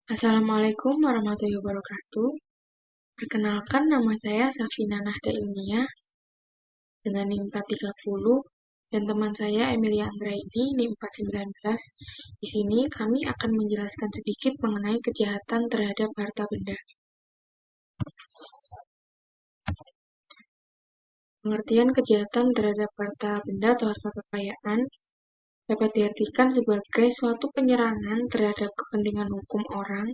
Assalamualaikum warahmatullahi wabarakatuh. Perkenalkan, nama saya Safina Nahda Ilmiah dengan NIM 430 dan teman saya Emilia Anggraini NIM 419. Di sini kami akan menjelaskan sedikit mengenai kejahatan terhadap harta benda. Pengertian kejahatan terhadap harta benda atau harta kekayaan dapat diartikan sebagai suatu penyerangan terhadap kepentingan hukum orang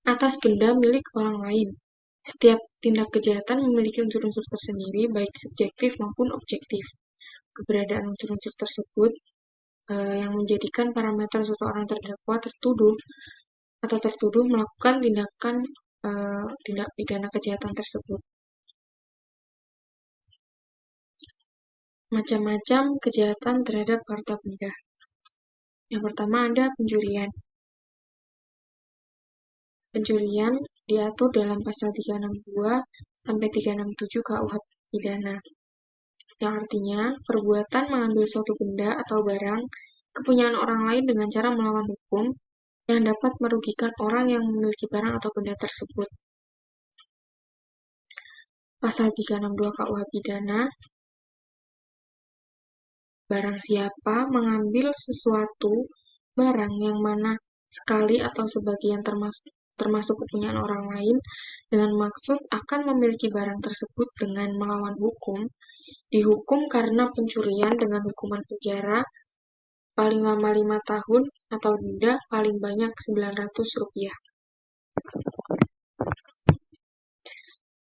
atas benda milik orang lain. Setiap tindak kejahatan memiliki unsur-unsur tersendiri, baik subjektif maupun objektif. Keberadaan unsur-unsur tersebut yang menjadikan parameter seseorang terdakwa tertuduh melakukan tindak pidana kejahatan tersebut. Macam-macam kejahatan terhadap harta benda. Yang pertama ada pencurian. Pencurian diatur dalam pasal 362 sampai 367 KUH pidana. Yang artinya perbuatan mengambil suatu benda atau barang kepunyaan orang lain dengan cara melawan hukum yang dapat merugikan orang yang memiliki barang atau benda tersebut. Pasal 362 KUH pidana, barang siapa mengambil sesuatu barang yang mana sekali atau sebagian termasuk kepunyaan orang lain dengan maksud akan memiliki barang tersebut dengan melawan hukum, dihukum karena pencurian dengan hukuman penjara paling lama 5 tahun atau denda paling banyak Rp900.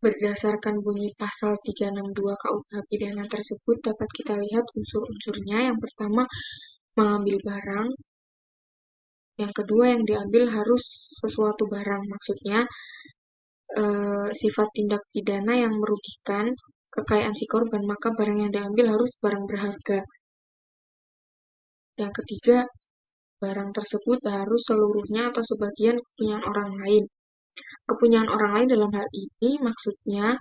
Berdasarkan bunyi pasal 362 KUH pidana tersebut dapat kita lihat unsur-unsurnya. Yang pertama, mengambil barang. Yang kedua, yang diambil harus sesuatu barang. Maksudnya, sifat tindak pidana yang merugikan kekayaan si korban, maka barang yang diambil harus barang berharga. Yang ketiga, barang tersebut harus seluruhnya atau sebagian kepunyaan orang lain. Kepunyaan orang lain dalam hal ini maksudnya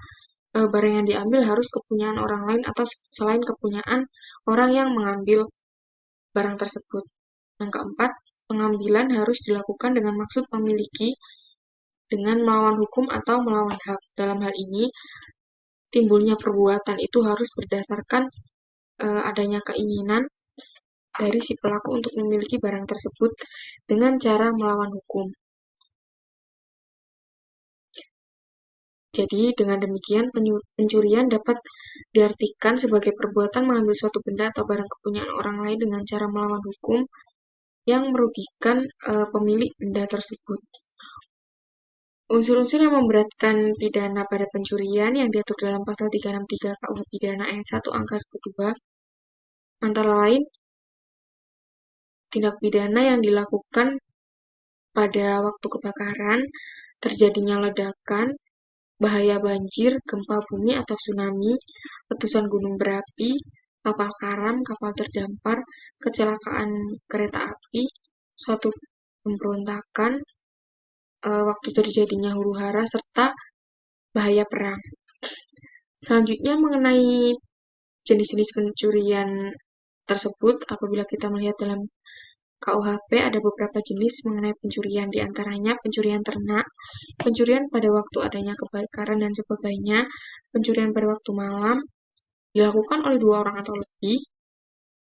barang yang diambil harus kepunyaan orang lain atau selain kepunyaan orang yang mengambil barang tersebut. Yang keempat, pengambilan harus dilakukan dengan maksud memiliki dengan melawan hukum atau melawan hak. Dalam hal ini, timbulnya perbuatan itu harus berdasarkan adanya keinginan dari si pelaku untuk memiliki barang tersebut dengan cara melawan hukum. Jadi, dengan demikian, pencurian dapat diartikan sebagai perbuatan mengambil suatu benda atau barang kepunyaan orang lain dengan cara melawan hukum yang merugikan pemilik benda tersebut. Unsur-unsur yang memberatkan pidana pada pencurian yang diatur dalam pasal 363 KUH pidana ayat 1 angka kedua, antara lain, tindak pidana yang dilakukan pada waktu kebakaran, terjadinya ledakan, bahaya banjir, gempa bumi atau tsunami, letusan gunung berapi, kapal karam, kapal terdampar, kecelakaan kereta api, suatu pemberontakan, waktu terjadinya huru-hara, serta bahaya perang. Selanjutnya mengenai jenis-jenis pencurian tersebut, apabila kita melihat dalam KUHP ada beberapa jenis mengenai pencurian, diantaranya pencurian ternak, pencurian pada waktu adanya kebakaran dan sebagainya, pencurian pada waktu malam, dilakukan oleh 2 orang atau lebih,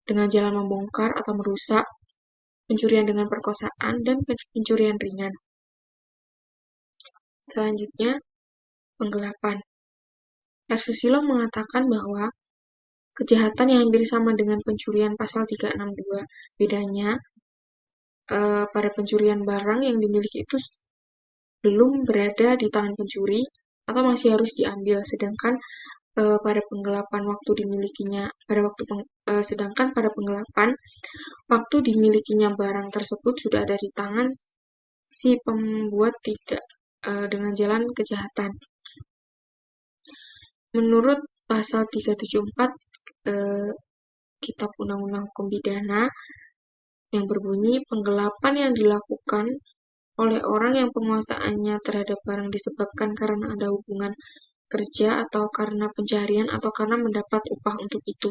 dengan jalan membongkar atau merusak, pencurian dengan perkosaan, dan pencurian ringan. Selanjutnya, penggelapan. R. Susilo mengatakan bahwa kejahatan yang hampir sama dengan pencurian pasal 362. Bedanya, pada pencurian barang yang dimiliki itu belum berada di tangan pencuri atau masih harus diambil, sedangkan pada penggelapan waktu dimilikinya barang tersebut sudah ada di tangan si pembuat tidak dengan jalan kejahatan. Menurut pasal 374 Kitab Undang-Undang Hukum Pidana yang berbunyi penggelapan yang dilakukan oleh orang yang penguasaannya terhadap barang disebabkan karena ada hubungan kerja atau karena pencarian atau karena mendapat upah untuk itu.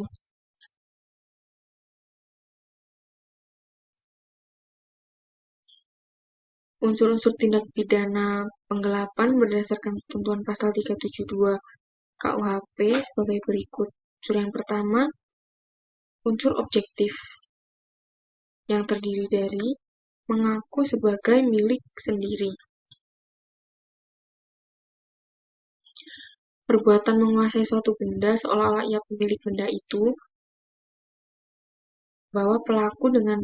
Unsur-unsur tindak pidana penggelapan berdasarkan ketentuan pasal 372 KUHP sebagai berikut. Unsur yang pertama, unsur objektif yang terdiri dari mengaku sebagai milik sendiri. Perbuatan menguasai suatu benda seolah-olah ia pemilik benda itu, bahwa pelaku dengan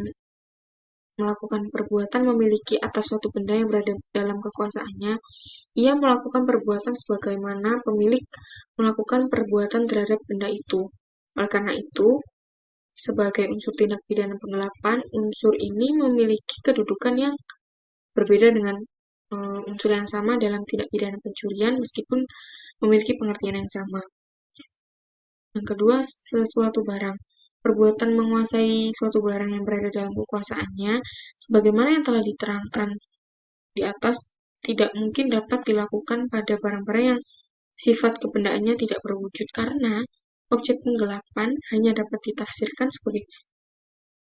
melakukan perbuatan memiliki atas suatu benda yang berada dalam kekuasaannya, ia melakukan perbuatan sebagaimana pemilik melakukan perbuatan terhadap benda itu. Oleh karena itu, sebagai unsur tindak pidana penggelapan, unsur ini memiliki kedudukan yang berbeda dengan unsur yang sama dalam tindak pidana pencurian meskipun memiliki pengertian yang sama. Yang kedua, sesuatu barang. Perbuatan menguasai suatu barang yang berada dalam kekuasaannya, sebagaimana yang telah diterangkan di atas, tidak mungkin dapat dilakukan pada barang-barang yang sifat kebendaannya tidak berwujud, karena objek penggelapan hanya dapat ditafsirkan sebagai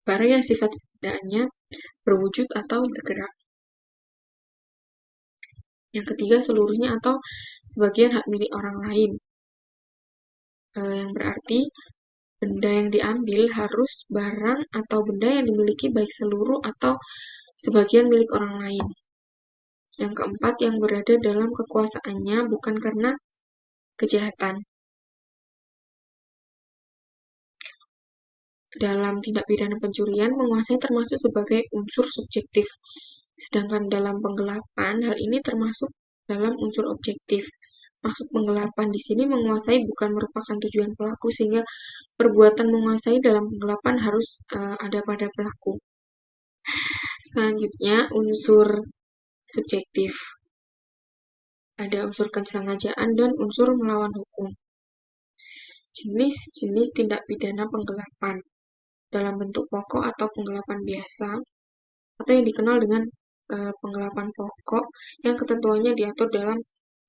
barang yang sifat kebendaannya berwujud atau bergerak. Yang ketiga, seluruhnya atau sebagian hak milik orang lain. Yang berarti benda yang diambil harus barang atau benda yang dimiliki baik seluruh atau sebagian milik orang lain. Yang keempat, yang berada dalam kekuasaannya bukan karena kejahatan. Dalam tindak pidana pencurian, menguasai termasuk sebagai unsur subjektif. Sedangkan dalam penggelapan, hal ini termasuk dalam unsur objektif. Maksud penggelapan di sini menguasai bukan merupakan tujuan pelaku, sehingga perbuatan menguasai dalam penggelapan harus ada pada pelaku. Selanjutnya, unsur subjektif. Ada unsur kesengajaan dan unsur melawan hukum. Jenis-jenis tindak pidana penggelapan dalam bentuk pokok atau penggelapan biasa, atau yang dikenal dengan penggelapan pokok yang ketentuannya diatur dalam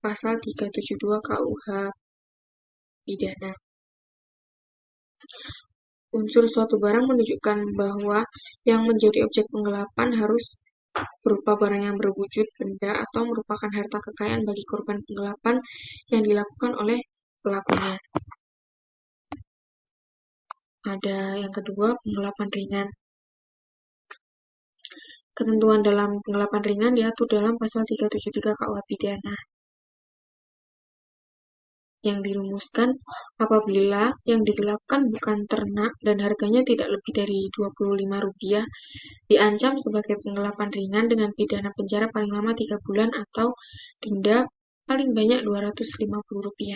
pasal 372 KUH pidana. Unsur suatu barang menunjukkan bahwa yang menjadi objek penggelapan harus berupa barang yang berwujud benda atau merupakan harta kekayaan bagi korban penggelapan yang dilakukan oleh pelakunya. Ada yang kedua, penggelapan ringan. Ketentuan dalam penggelapan ringan diatur dalam pasal 373 KUH pidana, yang dirumuskan apabila yang digelapkan bukan ternak dan harganya tidak lebih dari Rp25, diancam sebagai penggelapan ringan dengan pidana penjara paling lama 3 bulan atau denda paling banyak Rp250.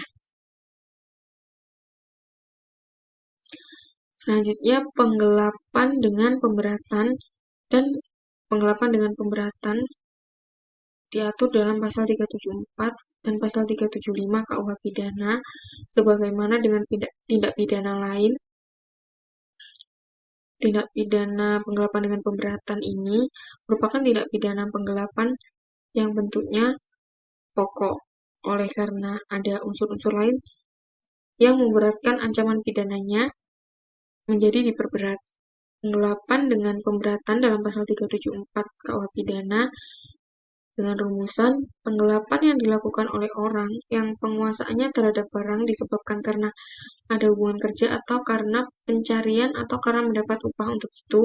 Selanjutnya, penggelapan dengan pemberatan dan penggelapan dengan pemberatan diatur dalam pasal 374 dan pasal 375 KUH pidana sebagaimana dengan tindak pidana lain. Tindak pidana penggelapan dengan pemberatan ini merupakan tindak pidana penggelapan yang bentuknya pokok, oleh karena ada unsur-unsur lain yang memberatkan ancaman pidananya menjadi diperberat. Penggelapan dengan pemberatan dalam pasal 374 KUH pidana dengan rumusan, penggelapan yang dilakukan oleh orang yang penguasaannya terhadap barang disebabkan karena ada hubungan kerja atau karena pencarian atau karena mendapat upah untuk itu,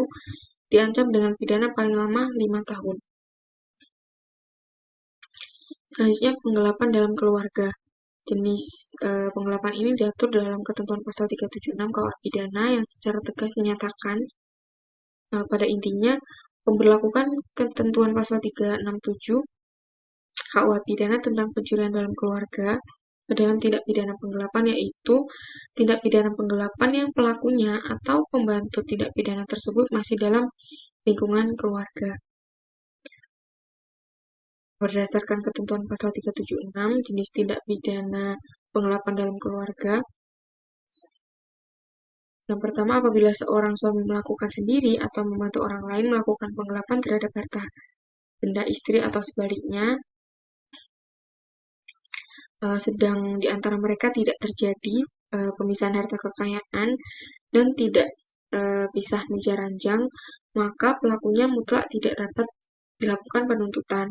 diancam dengan pidana paling lama 5 tahun. Selanjutnya, penggelapan dalam keluarga. Jenis penggelapan ini diatur dalam ketentuan pasal 376 KUH pidana yang secara tegas menyatakan pada intinya memberlakukan ketentuan pasal 367 KUH pidana tentang pencurian dalam keluarga ke dalam tindak pidana penggelapan, yaitu tindak pidana penggelapan yang pelakunya atau pembantu tindak pidana tersebut masih dalam lingkungan keluarga. Berdasarkan ketentuan pasal 376, jenis tindak pidana penggelapan dalam keluarga. Yang pertama, apabila seorang suami melakukan sendiri atau membantu orang lain melakukan penggelapan terhadap harta benda istri atau sebaliknya, sedang di antara mereka tidak terjadi pemisahan harta kekayaan dan tidak pisah meja ranjang, maka pelakunya mutlak tidak dapat dilakukan penuntutan.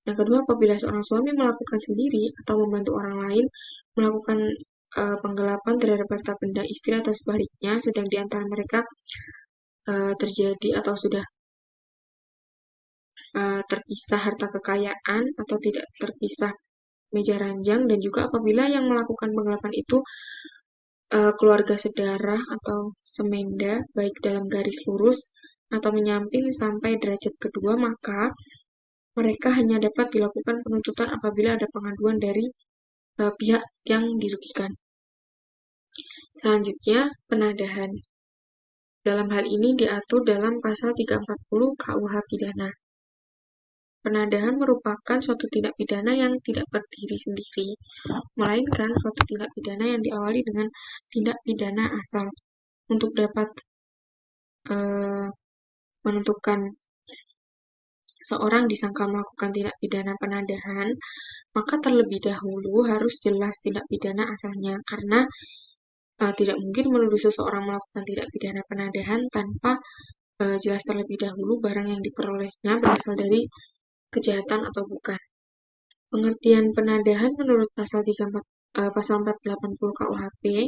Yang kedua, apabila seorang suami melakukan sendiri atau membantu orang lain melakukan penggelapan terhadap harta benda istri atau sebaliknya, sedang di antara mereka terjadi atau sudah terpisah harta kekayaan atau tidak terpisah meja ranjang, dan juga apabila yang melakukan penggelapan itu keluarga sedarah atau semenda, baik dalam garis lurus atau menyamping sampai derajat kedua, maka mereka hanya dapat dilakukan penuntutan apabila ada pengaduan dari pihak yang dirugikan. Selanjutnya, penadahan. Dalam hal ini diatur dalam pasal 340 KUH Pidana. Penadahan merupakan suatu tindak pidana yang tidak berdiri sendiri, melainkan suatu tindak pidana yang diawali dengan tindak pidana asal. Untuk dapat menentukan seorang disangka melakukan tindak pidana penadahan, maka terlebih dahulu harus jelas tindak pidana asalnya, karena tidak mungkin menuduh seseorang melakukan tindak pidana penadahan tanpa jelas terlebih dahulu barang yang diperolehnya berasal dari kejahatan atau bukan. Pengertian penadahan menurut pasal 480 KUHP,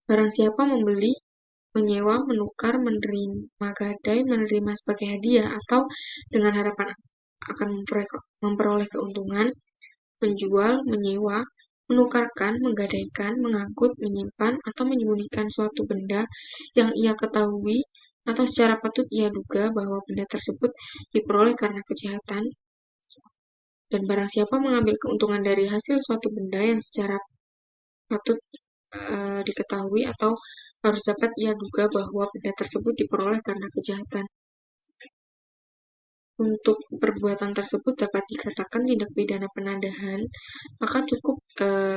barang siapa membeli, menyewa, menukar, menerima gadai, menerima sebagai hadiah, atau dengan harapan akan memperoleh keuntungan, menjual, menyewa, menukarkan, menggadaikan, mengangkut, menyimpan, atau menyembunyikan suatu benda yang ia ketahui atau secara patut ia duga bahwa benda tersebut diperoleh karena kejahatan, dan barang siapa mengambil keuntungan dari hasil suatu benda yang secara patut diketahui atau harus dapat ia duga bahwa benda tersebut diperoleh karena kejahatan. Untuk perbuatan tersebut dapat dikatakan tindak pidana penadahan, maka cukup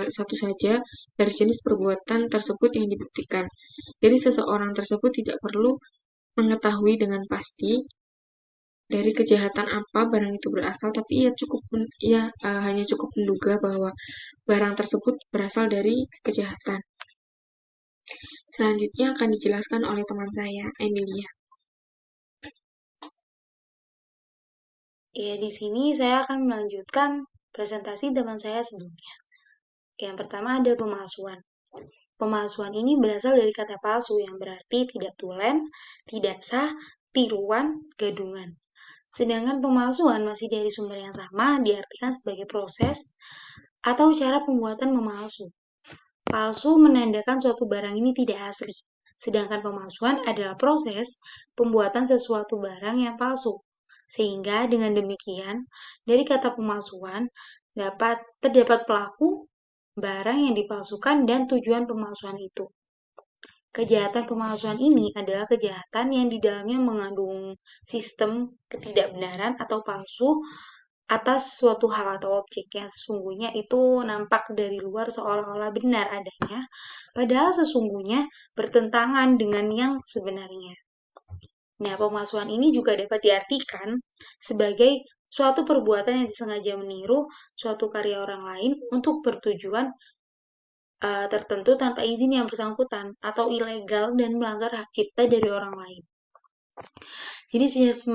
satu saja dari jenis perbuatan tersebut yang dibuktikan. Jadi seseorang tersebut tidak perlu mengetahui dengan pasti dari kejahatan apa barang itu berasal, tapi ia hanya cukup menduga bahwa barang tersebut berasal dari kejahatan. Selanjutnya akan dijelaskan oleh teman saya, Emilia. Ya, di sini saya akan melanjutkan presentasi teman saya sebelumnya. Yang pertama ada pemalsuan. Pemalsuan ini berasal dari kata palsu yang berarti tidak tulen, tidak sah, tiruan, gadungan. Sedangkan pemalsuan masih dari sumber yang sama diartikan sebagai proses atau cara pembuatan memalsu. Palsu menandakan suatu barang ini tidak asli. Sedangkan pemalsuan adalah proses pembuatan sesuatu barang yang palsu. Sehingga dengan demikian, dari kata pemalsuan terdapat pelaku, barang yang dipalsukan, dan tujuan pemalsuan itu. Kejahatan pemalsuan ini adalah kejahatan yang di dalamnya mengandung sistem ketidakbenaran atau palsu atas suatu hal atau objek yang sesungguhnya itu nampak dari luar seolah-olah benar adanya, padahal sesungguhnya bertentangan dengan yang sebenarnya. Nah, pemalsuan ini juga dapat diartikan sebagai suatu perbuatan yang disengaja meniru suatu karya orang lain untuk bertujuan tertentu tanpa izin yang bersangkutan atau ilegal dan melanggar hak cipta dari orang lain. Jadi jenis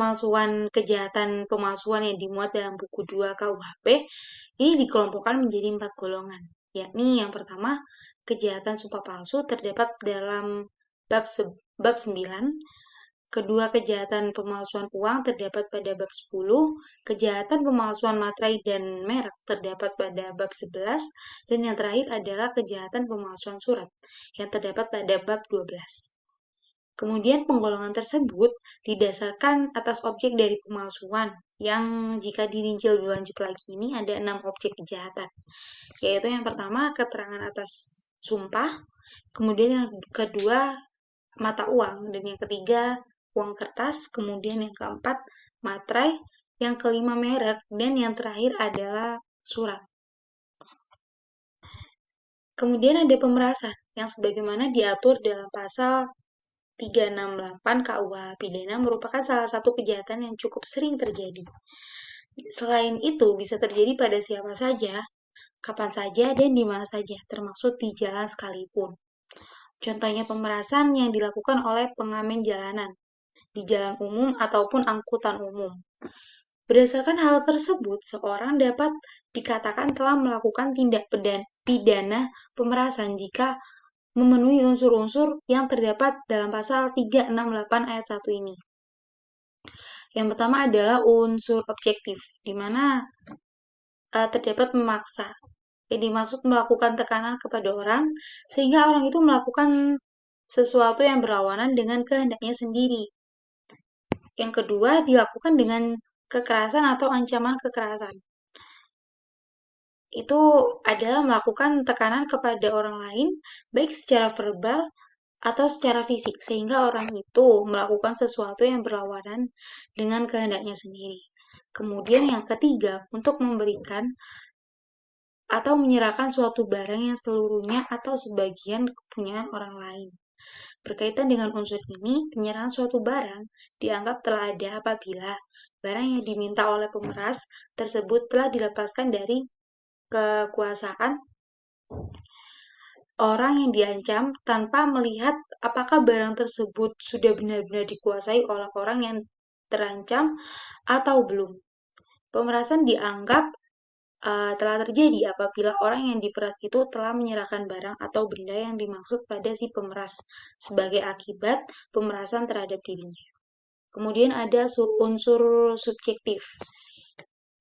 kejahatan pemalsuan yang dimuat dalam buku 2 KUHP ini dikelompokkan menjadi 4 golongan, yakni yang pertama kejahatan sumpah palsu terdapat dalam bab 9, kedua kejahatan pemalsuan uang terdapat pada bab 10, kejahatan pemalsuan materai dan merek terdapat pada bab 11, dan yang terakhir adalah kejahatan pemalsuan surat yang terdapat pada bab 12. Kemudian penggolongan tersebut didasarkan atas objek dari pemalsuan yang jika dirinci lebih lanjut lagi ini ada 6 objek kejahatan, yaitu yang pertama keterangan atas sumpah, kemudian yang kedua mata uang, dan yang ketiga uang kertas, kemudian yang keempat materai, yang kelima merek, dan yang terakhir adalah surat. Kemudian ada pemerasan yang sebagaimana diatur dalam pasal 368 KUH Pidana merupakan salah satu kejahatan yang cukup sering terjadi. Selain itu bisa terjadi pada siapa saja, kapan saja, dan di mana saja, termasuk di jalan sekalipun. Contohnya pemerasan yang dilakukan oleh pengamen jalanan di jalan umum ataupun angkutan umum. Berdasarkan hal tersebut, seorang dapat dikatakan telah melakukan tindak pidana pemerasan jika memenuhi unsur-unsur yang terdapat dalam pasal 368 ayat 1 ini. Yang pertama adalah unsur objektif, di mana terdapat memaksa. Yang dimaksud melakukan tekanan kepada orang, sehingga orang itu melakukan sesuatu yang berlawanan dengan kehendaknya sendiri. Yang kedua, dilakukan dengan kekerasan atau ancaman kekerasan. Itu adalah melakukan tekanan kepada orang lain, baik secara verbal atau secara fisik, sehingga orang itu melakukan sesuatu yang berlawanan dengan kehendaknya sendiri. Kemudian yang ketiga, untuk memberikan atau menyerahkan suatu barang yang seluruhnya atau sebagian kepunyaan orang lain. Berkaitan dengan unsur ini, penyerahan suatu barang dianggap telah ada apabila barang yang diminta oleh pemeras tersebut telah dilepaskan dari kekuasaan orang yang diancam tanpa melihat apakah barang tersebut sudah benar-benar dikuasai oleh orang yang terancam atau belum. Pemerasan dianggap telah terjadi apabila orang yang diperas itu telah menyerahkan barang atau benda yang dimaksud pada si pemeras sebagai akibat pemerasan terhadap dirinya. Kemudian ada unsur subjektif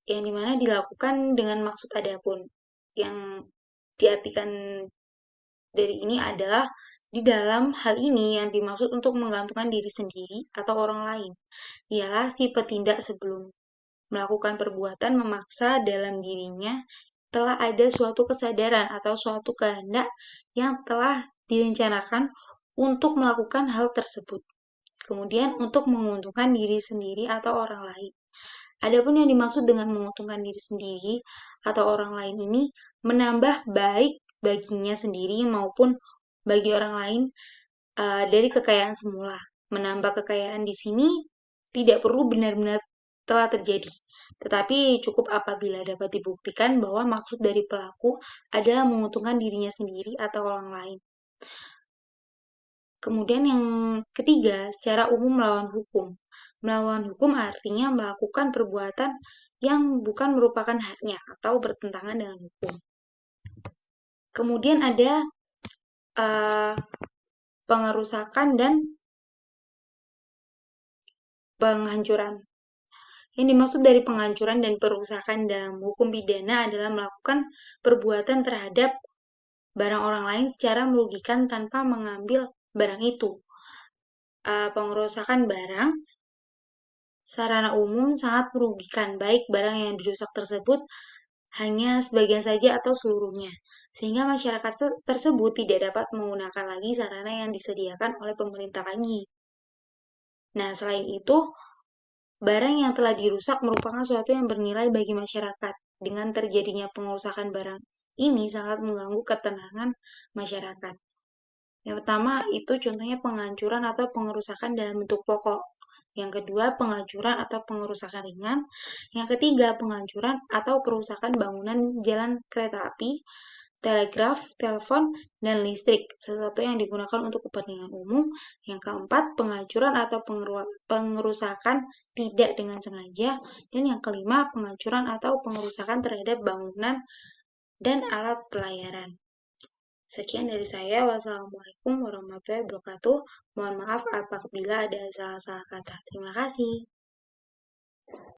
yang dimana dilakukan dengan maksud adapun. Yang diartikan dari ini adalah di dalam hal ini yang dimaksud untuk menggantungkan diri sendiri atau orang lain ialah si petindak sebelum melakukan perbuatan memaksa dalam dirinya telah ada suatu kesadaran atau suatu kehendak yang telah direncanakan untuk melakukan hal tersebut. Kemudian untuk menguntungkan diri sendiri atau orang lain. Adapun yang dimaksud dengan menguntungkan diri sendiri atau orang lain ini menambah baik baginya sendiri maupun bagi orang lain dari kekayaan semula. Menambah kekayaan di sini tidak perlu benar-benar telah terjadi, tetapi cukup apabila dapat dibuktikan bahwa maksud dari pelaku adalah menguntungkan dirinya sendiri atau orang lain. Kemudian yang ketiga, secara umum melawan hukum. Melawan hukum artinya melakukan perbuatan yang bukan merupakan haknya atau bertentangan dengan hukum. Kemudian ada pengerusakan dan penghancuran. Yang dimaksud dari penghancuran dan perusakan dalam hukum pidana adalah melakukan perbuatan terhadap barang orang lain secara merugikan tanpa mengambil barang itu. Pengerusakan barang sarana umum sangat merugikan, baik barang yang dirusak tersebut hanya sebagian saja atau seluruhnya, sehingga masyarakat tersebut tidak dapat menggunakan lagi sarana yang disediakan oleh pemerintah lagi. Nah, selain itu, barang yang telah dirusak merupakan sesuatu yang bernilai bagi masyarakat. Dengan terjadinya pengerusakan barang ini sangat mengganggu ketenangan masyarakat. Yang pertama itu contohnya penghancuran atau pengerusakan dalam bentuk pokok. Yang kedua, penghancuran atau pengerusakan ringan. Yang ketiga, penghancuran atau perusakan bangunan jalan kereta api, telegraf, telepon, dan listrik, sesuatu yang digunakan untuk kepentingan umum. Yang keempat, penghancuran atau pengerusakan tidak dengan sengaja. Dan yang kelima, penghancuran atau pengerusakan terhadap bangunan dan alat pelayaran. Sekian dari saya. Wassalamualaikum warahmatullahi wabarakatuh. Mohon maaf apabila ada salah-salah kata. Terima kasih.